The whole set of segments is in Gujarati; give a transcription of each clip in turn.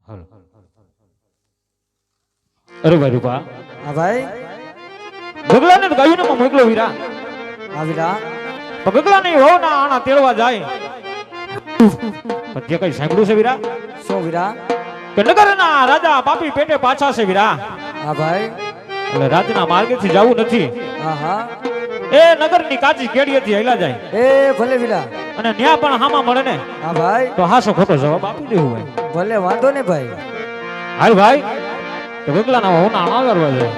હાલો. અરે ભાઈ રૂપા, હા ભાઈ. ગગલાને ગાયું ને મોકલો વીરા. હા વીરા. તો ગગલા ની વહુ ના આણા તેડવા જાય. તે કઈ સાંભળ્યું છે વીરા? શું વીરા? કે નગરના રાજા પાપી પેટે પાછા છે વીરા. હા ભાઈ. એટલે રાજના માર્ગેથી જવું નથી. હા હા. એ નગરની કાચી કેડીએથી હેલા જાય. એ ભલે વીરા. અને ન્યા પણ હામાં મળે ને. હા ભાઈ. તો હાસો ખોટો જવાબ આપી દેવું હોય. ભલે વાંધો ને ભાઈ. હાલ ભાઈ, તો ગગલાના વહુના આણા કરવા જાય.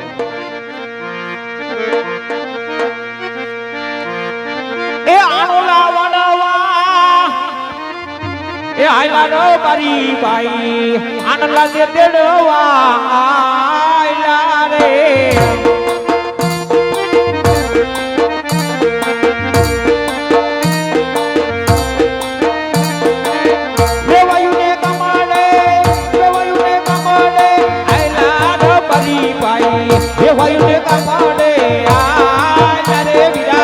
એ આણો લાવણવા એ આયલા રો બારી બાઈ આનલા દે તેડવા આયલા રે. દેવાયુને કમાડે આયલા રો બારી બાઈ દેવાયુને કમાડે આયલા રે વીરા.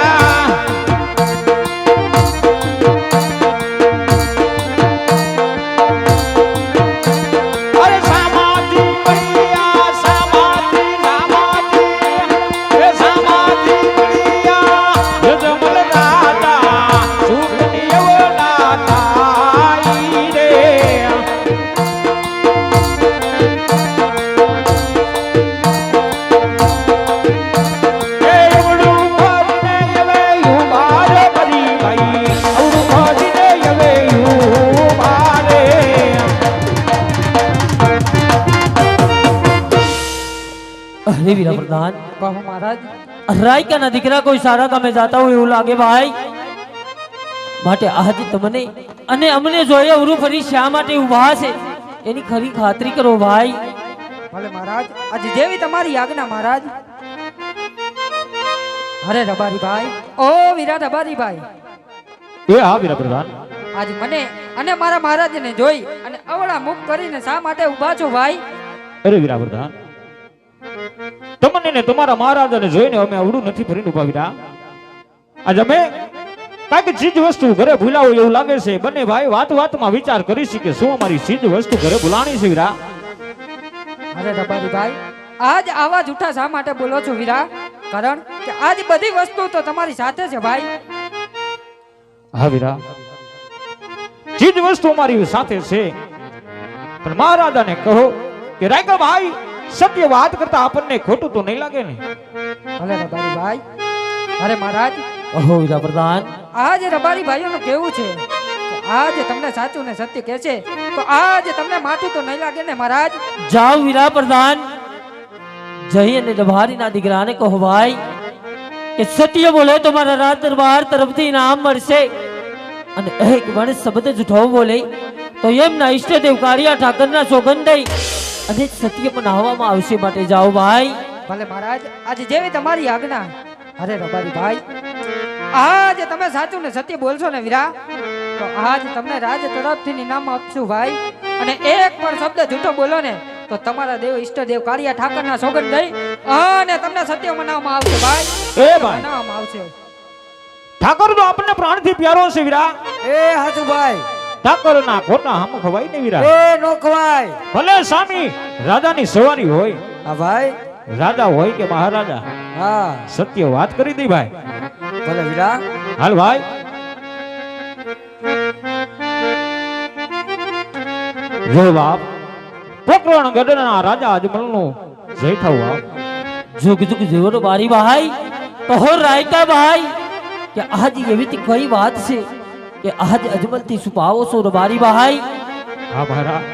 अरे वीरा प्रधान, કહો મહારાજ. रायका ना દીકરા કોઈ સારા કામે જાતા હોય એવું લાગે ભાઈ. માટે આજ તમને અને અમને જોઈએ ઉરું ફરી શા માટે ઊભા છે એની ખરી ખાતરી કરો ભાઈ. ભલે મહારાજ. આજે જેવી તમારી આજ્ઞા મહારાજ. અરે રબારી ભાઈ. ઓ વીરા રબારી ભાઈ. એ હા વીરા પ્રધાન. આજ મને અને મારા મહારાજને જોઈ અને અવળા મુખ કરીને શા માટે ઊભા છો ભાઈ? અરે વીરા પ્રધાન, તમને ને તમારા મહારાજાને જોઈને અમે અવડું નથી ફરીને ઉભા વીરા. આજ અમે કાંઈક ચીજ વસ્તુ ઘરે ભૂલાવો એવું લાગે છે. બંને ભાઈ વાત વાતમાં વિચાર કરી છે કે શું અમારી ચીજ વસ્તુ ઘરે ભૂલાણી છે વીરા. અરે રબારી ભાઈ, આજ આવા જૂઠા શા માટે બોલો છો વીરા? કારણ કે આજ બધી વસ્તુ તો તમારી સાથે છે ભાઈ. હા વીરા, ચીજ વસ્તુ અમારી સાથે છે, પણ મહારાજાને કહો કે રાયકા ભાઈ સત્ય વાત કરતા આપણને ખોટું તો નહીં લાગે ને? ભલે રબારી ભાઈ. અરે મહારાજ, ઓહો વીરા પ્રધાન, આજ રબારી ભાઈઓનું કેવું છે કે આજ તમને સાચું ને સત્ય કહે છે તો આજ તમને માથું તો નહીં લાગે ને મહારાજ? જાઓ વીરા પ્રધાન, જઈ અને રબારી ના દીકરાને કહો ભાઈ કે સત્ય બોલે તો મારા રાજ દરબાર તરફથી ઇનામ મળશે, અને એક વણ શબ્દ જૂઠો બોલે તો એમના ઈષ્ટદેવ કાળિયા ઠાકરના સોગંદ દઈ અને સત્ય બનાવવામાં આવશે. માટે જાઓ ભાઈ. ભલે મહારાજ, આજે જેવી તમારી આજ્ઞા. અરે રબારી ભાઈ, આજ તમે સાચું ને સત્ય બોલશો ને વીરા તો આજ તમને રાજ તરફથી ઇનામ આપશું ભાઈ. અને એક પણ શબ્દ જૂઠો બોલો ને તો તમારા દેવ ઈષ્ટદેવ કાળિયા ઠાકરના સોગંદ દઈ અને તમને સત્ય મનાવવામાં આવશે ભાઈ. એ ભાઈ, મનાવવામાં આવશે. ઠાકોર તો આપણને પ્રાણથી પ્યારો છે વીરા. એ હાજુ ભાઈ. ઠાકોર ના ખોટા હમ ખવાય ને વીરા. એ નો ખવાય. ભલે સામી રાજાની સવારી હોય, હા ભાઈ. રાજા હોય કે મહારાજા, હા સત્ય વાત કરી દી ભાઈ. ભલે વીરા. હાલ ભાઈ, જો બાપ પોકરણ ગઢના રાજા અજમલનું જય થવું આપ. जुग जुग जोर बारी भाई तो हो रायका भाई कि आज एवी कई बात से कि आज अजमल थी छुपावो सो रबारी भाई. હા મહારાજ,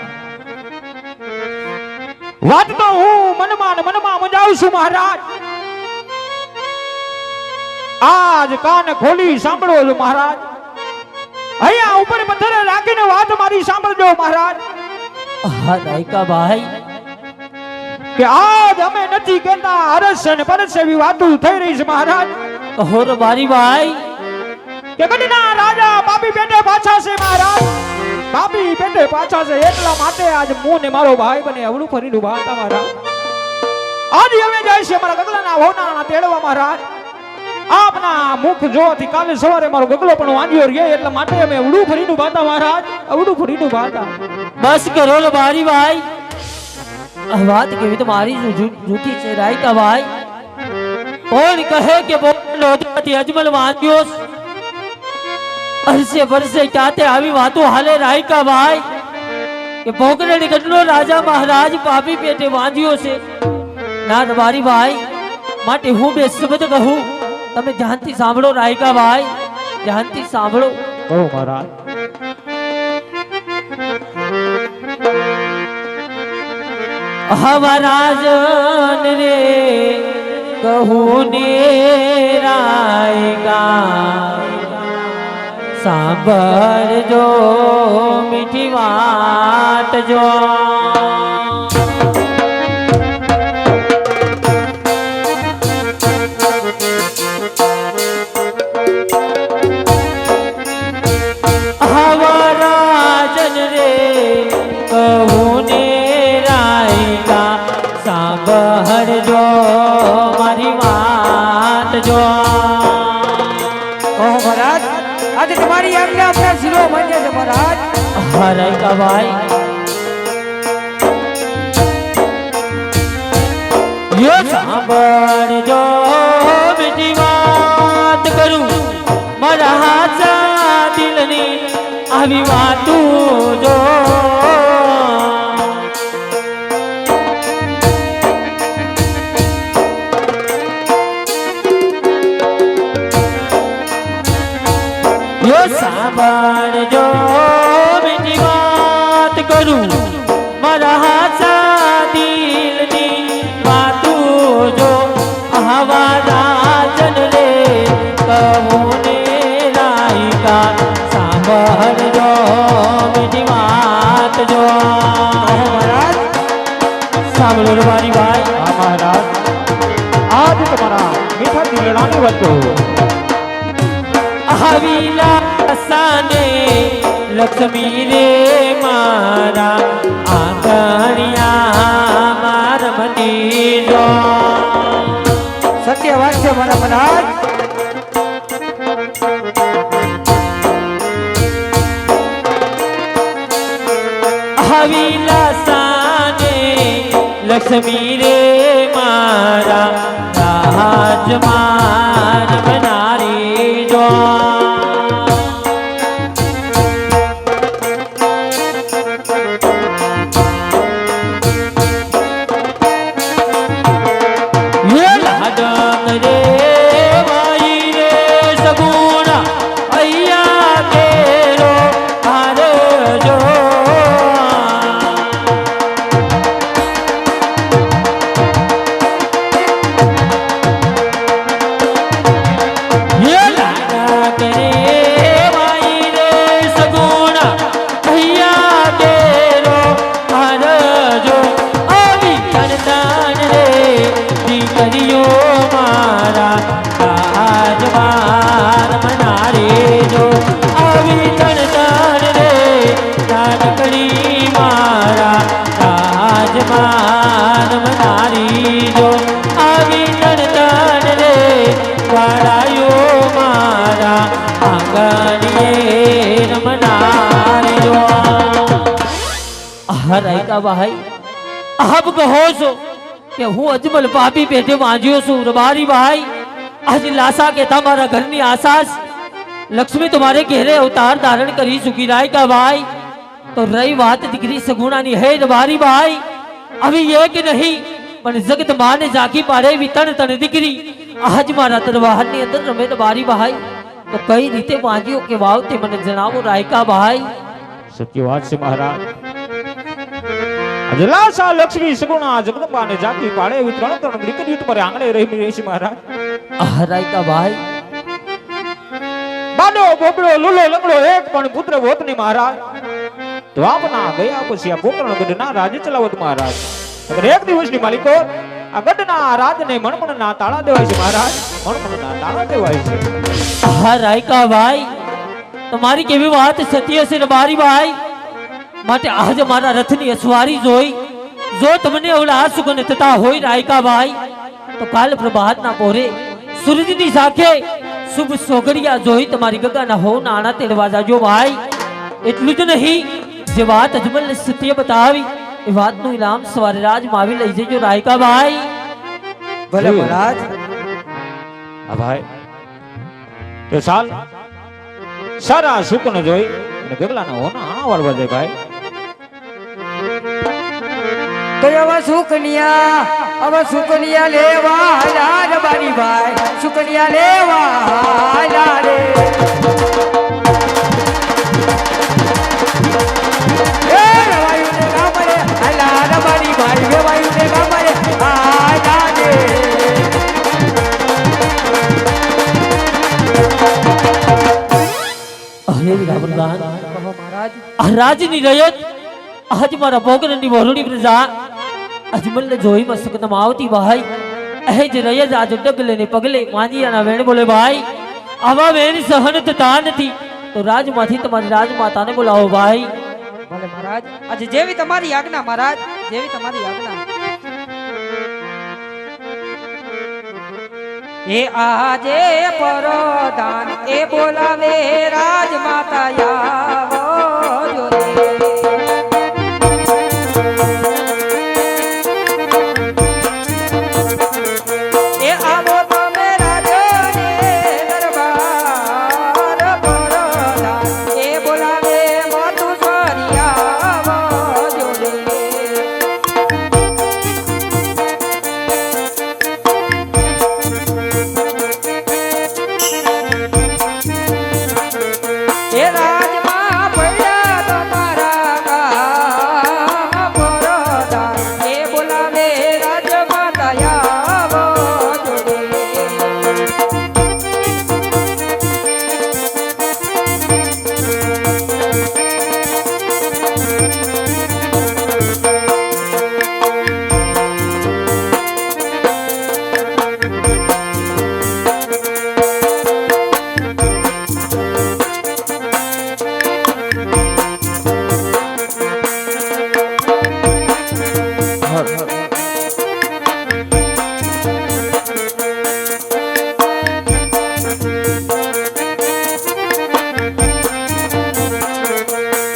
વાત તો હું મનમાં મજાવું છું મહારાજ. આજ કાન ખોલી સાંભળો છો મહારાજ. અહીંયા ઉપર પથ્થરે રાખીને વાત મારી સાંભળજો મહારાજ. હા રાયકા ભાઈ કે આજ અમે નથી કહેતા હરસ અને પરસ એવી વાતો થઈ રહી છે મહારાજ. हो रबारी भाई કે ગઢના રાજા પાપી પેટે પાછા છે મહારાજ. પાપી પેટે પાછા છે એટલા માટે આજ હું ને મારો ભાઈ બને અવળું ફરીને ઉભા હતા મહારાજ. આજ અમે જાય છે મારા ગગલાના વહુના તેડવા મહારાજ. આપના મુખ જોવાથી કાલે સવારે મારો ગગલો પણ વાંજ્યો રે એટલા માટે અમે અવળું ફરીને ઉભા હતા મહારાજ. અવળું ફરીને ઉભા હતા. બસ કરો ને મારી ભાઈ આ વાત કેવી તો મારી જૂઠી છે રાયકા ભાઈ કોણ કહે કે બોલતી અજમલ વાંચ્યો અરસે વર્ષે ક્યાંતે આવી વાતો હાલે રાયકા ભાઈ કે પોકરણી ગઢનો રાજા મહારાજ પાપી પેટે વાંધ્યો છે ના મારી ભાઈ માટે હું બે શબ્દ કહું તમે ધ્યાનથી સાંભળો રાયકા ભાઈ ધ્યાનથી સાંભળો કહો મહારાજ હવા રાજન રે કહું ને રાયકા સાંભળજો મીઠી વાત જો હવા રાજન રે કહું ને રાયકા સાંભળજો મારી વાત જો કહો મહારાજ આજે તમારી આજ્ઞા આપના શિરો માન્ય છે મહારાજ રાયકા ભાઈ યો સાંભળજો મીઠી વાત કરું મારા હાચા દિલની આવી વાતું જો યો સાંભળજો મીઠી વાત કરું મારા હાચા દિલની વાતું જો હવા રાજન રે કહું ને રાયકા સાંભળજો મીઠી વાત જો મહારાજ સાંભળો રે મારી ભાઈ હા મહારાજ આજ તમારા મીઠા દિલડાની વાતો હવિલાસાને લક્ષ્મી રે મારા આંગણિયા માર મની જો સત્ય વાત છે મારા મહારાજ હવિલાસાને લક્ષ્મી રે મારા રાજમાન બનારી જો રાયકા ભાઈ આપ કહો છો કે હું અજમલ પાપી પેટે વાંજ્યો છું રબારી ભાઈ આજ લાસા કે તમારા ઘરની આસાસ લક્ષ્મી તમારે ઘેરે અવતાર ધારણ કરી ચૂકી રાયકા ભાઈ તો રહી વાત દીકરી સગુણાની હે રબારી ભાઈ આવી એક નહીં પણ જગત માને ઝાંકી પાડે એવી તણ તણ દીકરી આજ મારા દરબારની અંદર રમે રબારી ભાઈ તો કઈ રીતે વાંજ્યો કે વાવ તે મને જણાવો રાયકા ભાઈ સત્ય વાત છે મહારાજ અજલાસા લક્ષ્મી સગુણા જગદંબાને જાગી પાડે એવી ત્રણ ત્રણ દીકરીઓ તમારે આંગણે રહી છે મહારાજ રાયકા ભાઈ બાડો બોબડો લુલો લંગડો એક પણ પુત્ર હોત નહીં મહારાજ તો આપના ગયા પછી આ પોકરણ ગઢના રાજ ચલાવત મહારાજ અગર એક દિવસની માલિકો આ ગઢના રાજને મણમણના તાળા દેવાય છે મહારાજ મણમણના તાળા દેવાય છે રાયકા ભાઈ તમારી કેવી વાત સત્ય છે રબારી ભાઈ માટે આજ મારા રથની અસવારી જોઈ જો તમને ઓલા સુગન થતા હોય રાયકા ભાઈ તો કાલ પ્રભાતના પોરે સૂરજની સાથે શુભ સોગડિયા જોઈ તમારી ગગાના હો નાણા તેડવા જાજો ભાઈ એટલું જ નહીં જે વાત અજમલને સત્ય બતાવી એ વાતનું ઇનામ સવારે રાજમાં આવી લઈ જજો રાયકા ભાઈ. ભલે મહારાજ. હા ભાઈ તો ચાલ સારા સુકને જોઈ અને ગગલાના હોના આણા વાળવા જાય ભાઈ. તો આવા સુકનિયા લેવા હાલાર બારી ભાઈ, સુકનિયા લેવા હાલારે. એ રવાયુને ગામડે હાલાર બારી ભાઈ, રવાયુને ગામડે હાલારે. અરે વીરા પ્રધાન, કહો મહારાજ. આ રાજની રયત આજ મારા ભોગનની વહોરણી પ્રજા અજમલને જોઈ મસ્તકમાં આવતી ભાઈ. એ જ રયત આજ ડગલે ને પગલે માંજિયાના વેણ બોલે ભાઈ. આવા વેણ સહન થતા નથી તો રાજમાંથી તમારી રાજમાતાને બોલાવો ભાઈ. ભલે મહારાજ. આજે જેવી તમારી આજ્ઞા મહારાજ, જેવી તમારી આજ્ઞા. એ આજે પરદાન એ બોલાવે રાજમાતા આવો જો રે. એ આવો તમે રાજને દરબાર પરદાન એ બોલાવે માતું સ્વરી આવો જો રે. એ રાજમાં પડ્યા તમારા ગામ પરદાન એ બોલાવે રાજમાતા આવો જો રે.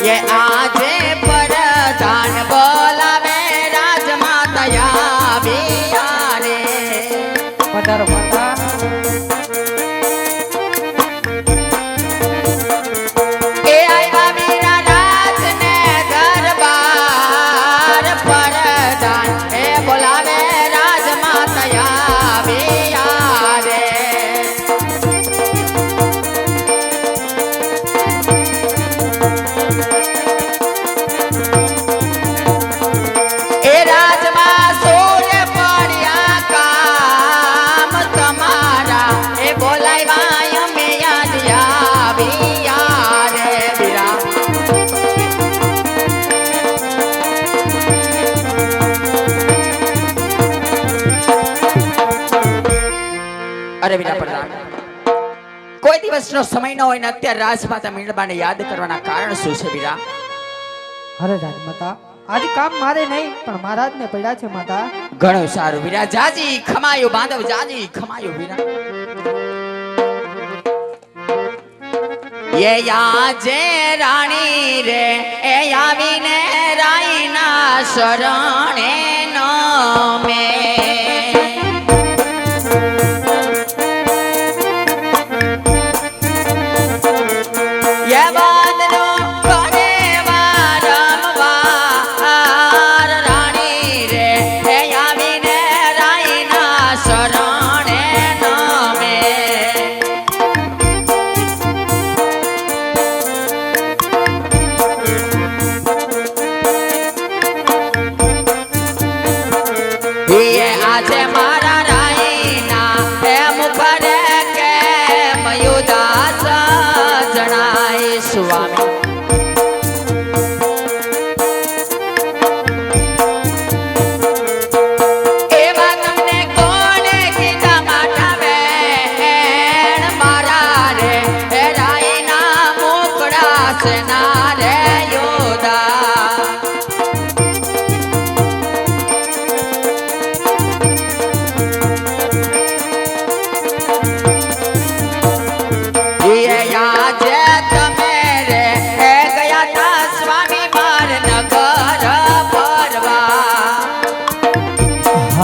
ये आजे परदान बोलावे राजमाता बियारे. પધારો માતા. ए आया मीरा राज ने दरबार परदान ए बोलावे राजमाता बियारे. ए राजमा सोरे पड़िया काम तुम्हारा ए बोलावा में याद आविया रे वीरा. અરે વીરા પ્રધાન, કોઈ દિવસનો સમય ન હોય ને અત્યારે રાજમાતા મીણબાને યાદ કરવાના કારણ શું છે વીરા? અરે રાજમાતા, આજે કામ મારે નહીં પણ મહારાજને પડ્યા છે માતા. ઘણું સારું વીરા. જાજી ખમાયો બાંધવ, જાજી ખમાયો વીરા. ये याजे रानी रे ए आवीने राईना शरणे नामे. ये बादलो कोने वारंवार रानी रे ए आवीने राईना शरणे नामे.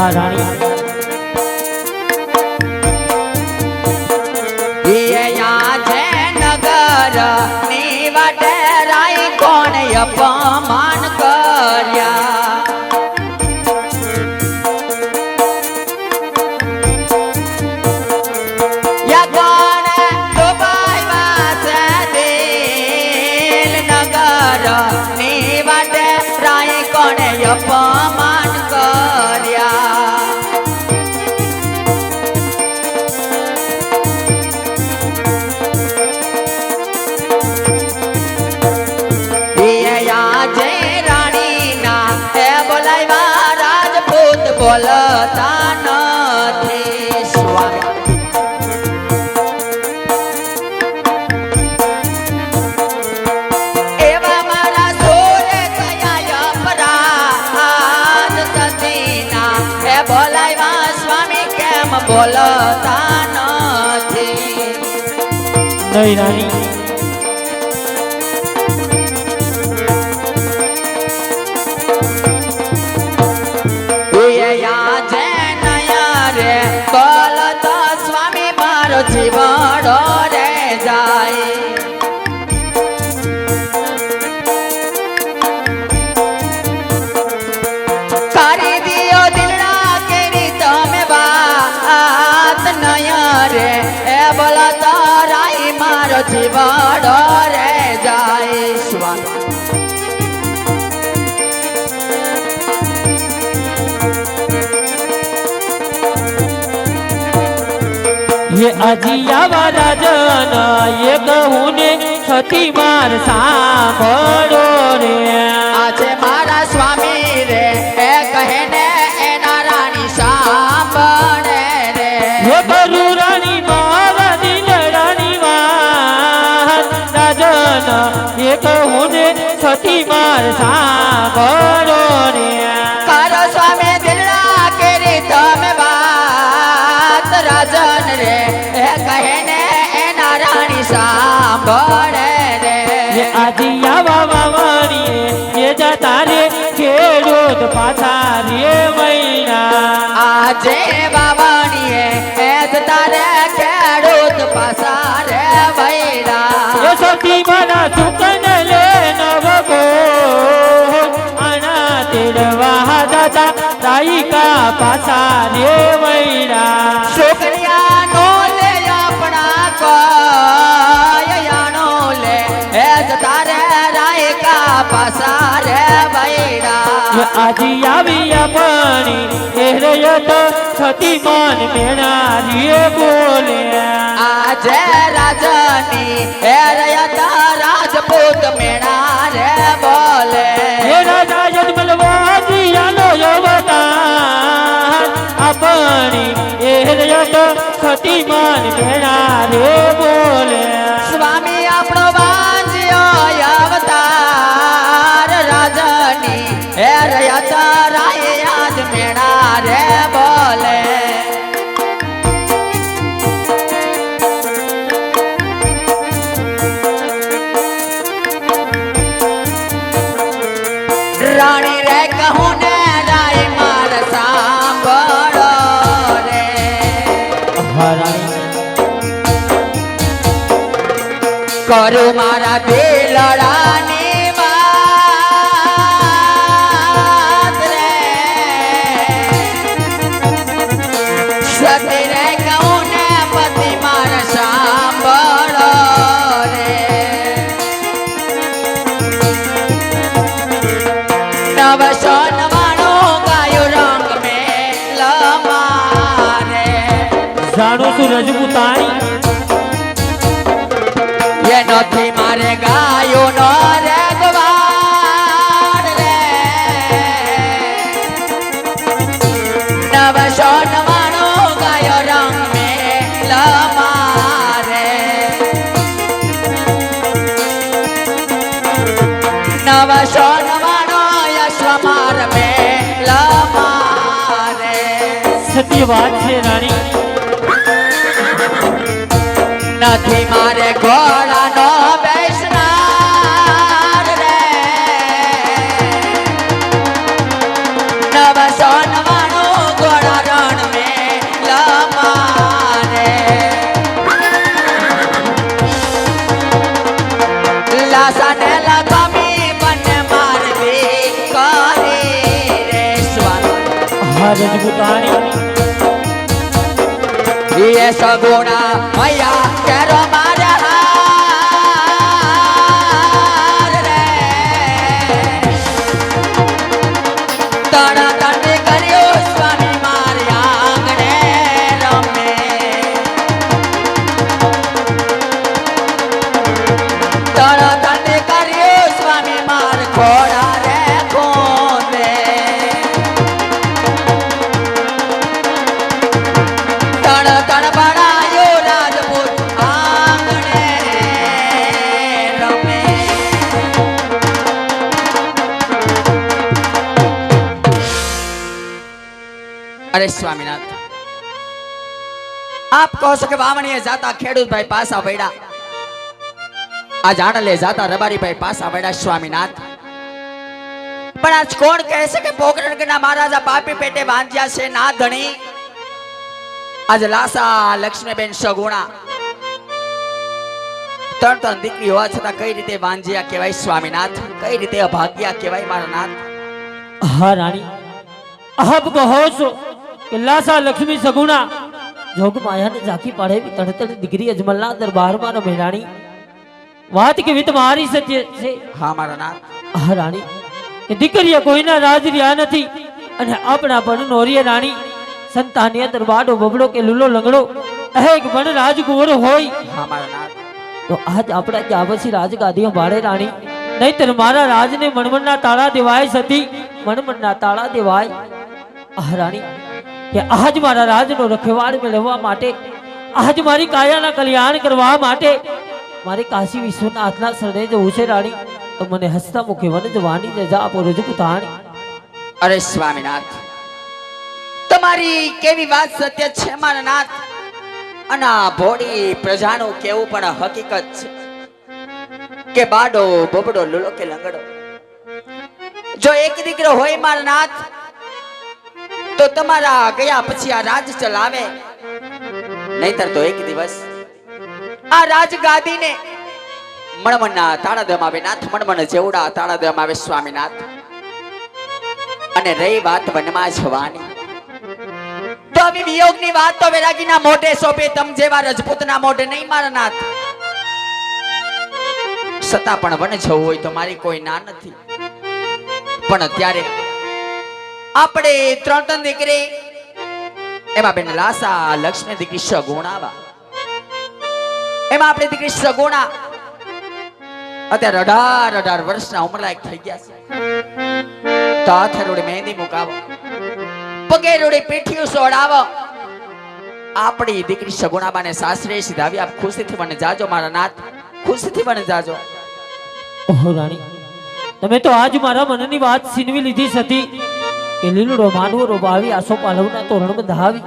હા રાણી યા જે નગર ની વાટે રાય કોણ અપમાન કર્યા યા કોણ ડુબાવ્યા છે દિલ નગર ની વાટે રાય કોણ અપમાન કર્યા બોલતા નથી સ્વામી એવા મારા સોરે કયા અપરાધ સતીના એ બોલાવ્યા સ્વામી કેમ બોલતા નથી નહીં રાણી જીવડો રે જાય કરી દિયો દિલડા કેરી તમે વાત નયા રે એ બોલતા રાઈ મારો જીવડો રે જાય સ્વામી ये अजिया राजन ये कहूँ ने छठी मार सांभळो रे આજે મારા સ્વામી રે એ કહે ને એના રાણી સાંભળે રે ये करू रानी मारा दिलडानी वार राजन ये कहूँ ने छठी मार सांभळो रे કરો સ્વામી દિલડા કેરી તમે વાત રાજન રે એ કહે ને એના રાણી સાંભળે રે ये अजिया वावाणी ये जता रे खेडूत पाछा रे मैना આજે બાવાણીએ એ જ તારે ખેડૂત પાસા રે વૈરા ये सती मारा सुकन ले नवगो आना तेड़वा दादा राई का पाछा रे मैना છોકરિયા નો લે આપણા કયાનો લે એ જ તારે રાયકા પાસા રે વૈરા आजी આવી આપણી એરયત છતી માન મેણા રે બોલે આજે રાજની હે રયતા રાજપૂત મેણા રે બોલે એ રાજા યજમલવાજી આનો અવતાર આપણી એરયત છતી માન મેણા રે બોલે સ્વામી આપણો વાંજ્યો અવતાર રાજની હે રયતા રાય આજ મેણા રે બોલે રાણી રે કહું ને રાય માર સાંભળો રે કરું મારા દિલડાની વાત રે સતી રે કહું ને પતિ માર સાંભળો રે નવસો નવાણો ગાયો રંગ મેલ મારે જાણું છું રજપૂતાણી એ નથી મારે ગાયો નો રે ગવાડ રે નવસો નવાણો ગાયો રંગ મેલ મારે નવસો નવાણો યશ્વમાર મેલ મારે સત્ય વાત છે રાણી નથી મારે ઘોડાનો બેસનાર રે નવસો નવાણો ઘોડા હા રજપૂતાણી ये सगुना मैया केरो मारा हार रे तड़ा तड़े कर्यो स्वामी मारे आंगणे रमे तड़ा तड़े कर्यो स्वामी मार खोड़ा रे कोने तड़ तड़ बनायो राजपूत आंगणे रमे अरे स्वामीनाथ आप कहो છો કે વાવણીએ જાતા ખેડૂતભાઈ પાસા પડ્યા આ જાણલે જાતા રબારીભાઈ પાસા પડ્યા સ્વામીનાથ પણ આજ કોણ કહે છે કે પોકરણના મહારાજા પાપી પેટે બાંધ્યા છે ના ધણી આજ લાસા લક્ષ્મીબેન સગુણા ત્રણ ત્રણ દીકરી હોવા છતાં કઈ રીતે વાંજ્યા કહેવાય સ્વામીનાથ કઈ રીતે અભાગ્યા કહેવાય મારા નાથ હા રાણી આપ કહો છો કે લાસા લક્ષ્મી સગુણા જોગ માયાને ઝાંખી પાડેવી તડતડ દીકરી અજમલના દરબારમાં રમે રાણી વાત કેવી તમારી સત્ય છે હા મારા નાથ હા રાણી કે દીકરીએ કોઈના રાજ રહ્યા નથી અને આપણા પણ નોરીએ રાણી સંતાનીય દરબારો બબડો કે લુલો લંગડો એક પણ રાજકુંવર હોય હા મારા નાથ તો આજ આપણા ક્યાં પછી રાજગાદીઓ ભાડે રાણી નહીતર મારા રાજને મણમણના તાળા દેવાય સતી મણમણના તાળા દેવાય આ રાણી કે આજ મારા રાજનો રખેવાળ મેળવવા માટે આજ મારી કાયાના કલ્યાણ કરવા માટે મારે કાશી વિશ્વનાથના શરણે જવું છે રાણી તો મને હસતા મુખે વન જવાની રજા આપો રજપૂતાણી અરે સ્વામીનાથ તમારી કેવી વાત સત્ય છે મારા નાથ અને આ ભોળી પ્રજાનું કેવું પણ હકીકત છે કે બાડો બબડો લુલો કે લંગડો જો એક દીકરો હોય મારા નાથ તો તમારા ગયા પછી આ રાજ ચલાવે નહીતર તો એક દિવસ આ રાજગાદીને મણમણના તાળા દેવામાં આવે નાથ મણમણ જેવડા તાળા દેવામાં આવે સ્વામીનાથ અને રહી વાત વનમાં જવાની તો આવી વિયોગની વાત તો વૈરાગીના મોઢે સોંપે તમ જેવા રજપૂતના મોઢે નહીં મારા નાથ છતાં પણ વન જવું હોય તો મારી કોઈ ના નથી પણ અત્યારે આપણે ત્રણ ત્રણ દીકરી એમાં બેન લાસા લક્ષ્મી દીકરી સગુણાવા એમાં આપણે દીકરી સગુણા અત્યારે 18 વર્ષના ઉંમરલાયક થઈ ગયા છે તો હાથે રોડે મહેંદી મુકાવો પગે રોડે પીઠિયું સોડાવો આપણી દીકરી સગુણાબાને સાસરે સીધાવી આપ ખુશીથી મને જાજો મારા નાથ ખુશીથી મને જાજો ઓહો રાણી તમે તો આજ મારા મનની વાત છીનવી લીધી સતી કે લીલુડો માનવો રોબાવી આસો પાલવના તોરણ બંધાવી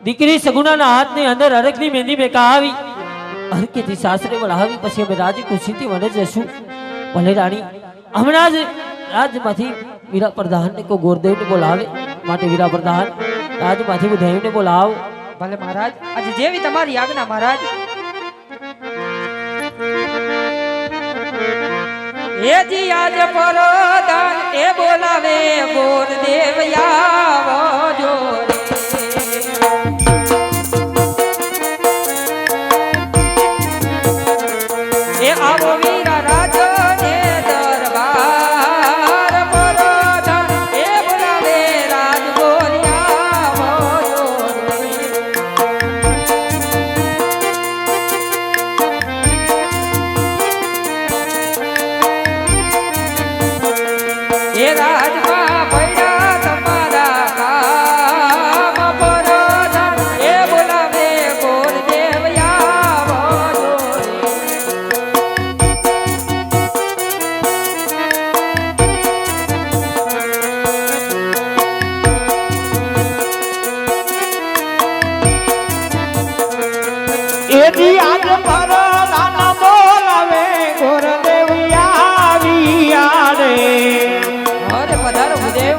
દીકરી સગુણાના હાથની અંદર અરકની મહેંદી મેકાવી હરકેથી સાસરે વળાવી પછી અમે રાજી ખુશીથી વને જશું ભલે રાણી હમણાં જ રાજમાંથી વીરા પ્રધાનને કો ગોરદેવને બોલાવે માટે વીરા પ્રધાન રાજમાંથી બધાઈને બોલાવો ભલે મહારાજ આજે જેવી તમારી આજ્ઞા મહારાજ એ જી આજ પરદાન એ બોલાવે ગોરદેવ આવો જોરે એ આવો વીરા રાજને દરબાર પરદાન એ બોલાવે રાજ ગોરિયા આવો જોરે એ રાજમાં પડ્યા તમારા કામ પરદાન એ બોલાવે ગોરદેવ આવો જોરે એથી આજ પર નાના બોલાવે ગોરદેવ આવ્યા રે અરે પધારો ભૂદેવ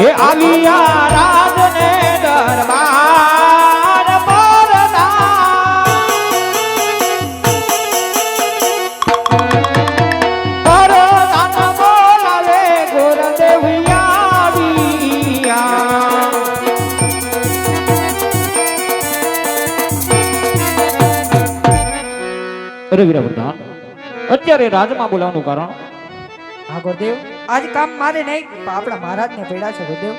એ આવ્યા રાજને દરબાર પરદાન બોલાવે અરે વીરા પ્રધાન અત્યારે રાજમાં બોલાવવાનું કારણ હા ગુરુદેવ આજ કામ મારે નહીં પણ આપણા મહારાજને પડ્યા છે ગુરુદેવ.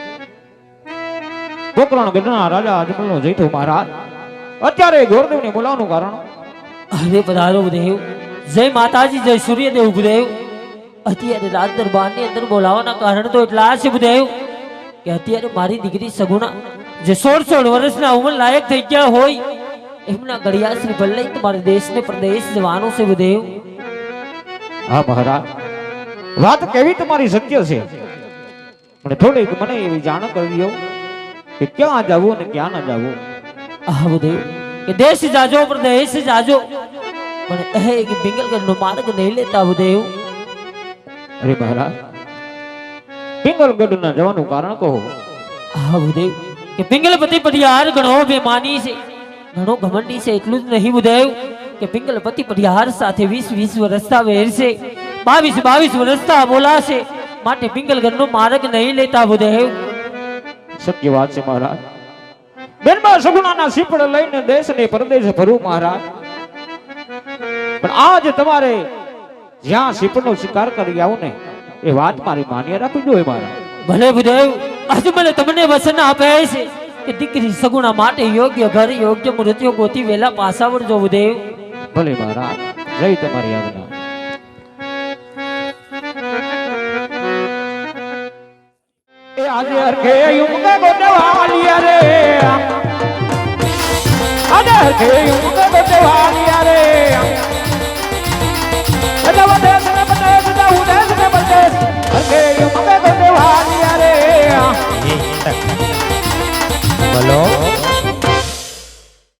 પોકરણ ગઢના રાજા અજમલનો જઈતો મહારાજ અત્યારે ગોરદેવને બોલાવવાનું કારણ અરે પધારો ગુરુદેવ. જય માતાજી, જય સૂર્યદેવ ગુરુદેવ. અત્યારે રાજ દરબારની અંદર બોલાવાના કારણ તો એટલા છે ગુરુદેવ કે અત્યારે મારી દીકરી સગુણા જે 16 વર્ષના ઉંમર લાયક થઈ ગયા હોય એમના ઘડિયા શ્રી ભલ્લઈ તમારે દેશને પ્રદેશ જવાનું છે ગુરુદેવ. હા મહારાજ, વાત કેવી તમારી સત્ય છે, પણ થોડીક મને એવી જાણ કરી દો કે ક્યાં જવું અને ક્યાં ના જવું. હા ગુરુદેવ કે દેશ જાજો પ્રદેશ જાજો પણ એક પિંગલગઢનો માર્ગ નહીં લેતા ગુરુદેવ. અરે મહારાજ, પિંગલગઢ ના જવાનું કારણ કહો. હા ગુરુદેવ કે પિંગલપતિ પટિયાર ઘણો બેમાની છે, ઘણો ઘમંડી છે. એટલું જ નહીં ગુરુદેવ કે પિંગલપતિ પટિયાર સાથે 20 વર્ષના વેર છે, 22 વર્ષના બોલાશે. માટે પિંગલગઢનો માર્ગ નહીં લેતા ગુરુદેવ. સત્ય વાત છે મહારાજ. બેનબા સગુણાના સીપડ લઈને દેશ ને પરદેશ ફરું મહારાજ, પણ આજ તમારે જ્યાં સીપડનો શિકાર કરી આવું ને એ વાત મારી માન્ય રાખવી જોઈએ મહારાજ. ભલે ગુરુદેવ, આજ મને તમને વચન આપે છે કે દીકરી સગુણા માટે યોગ્ય ઘર યોગ્ય મૃત્યુ ગોતી વેલા પાછા વળજો ગુરુદેવ. ભલે મહારાજ, જય તમારી આજ્ઞા. એ આજે હરખે યુગ ગોદવાલિયા રે, આજે હરખે યુગ